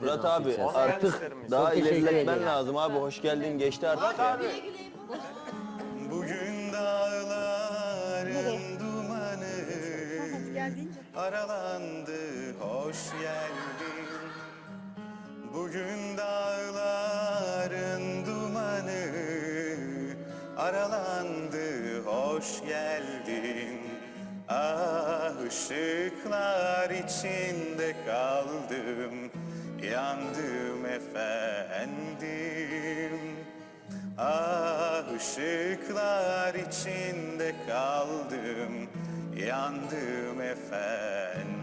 Murat abi artık daha Çok teşekkür ilerletmen ederim. lazım abi. Hoş geldin geçti artık. Bugün dağların dumanı aralandı, hoş geldin. Bugün dağların dumanı aralandı, hoş geldin. Ah, ışıklar içinde kaldım, yandım efendim. Ah, ışıklar içinde kaldım, yandım efendim.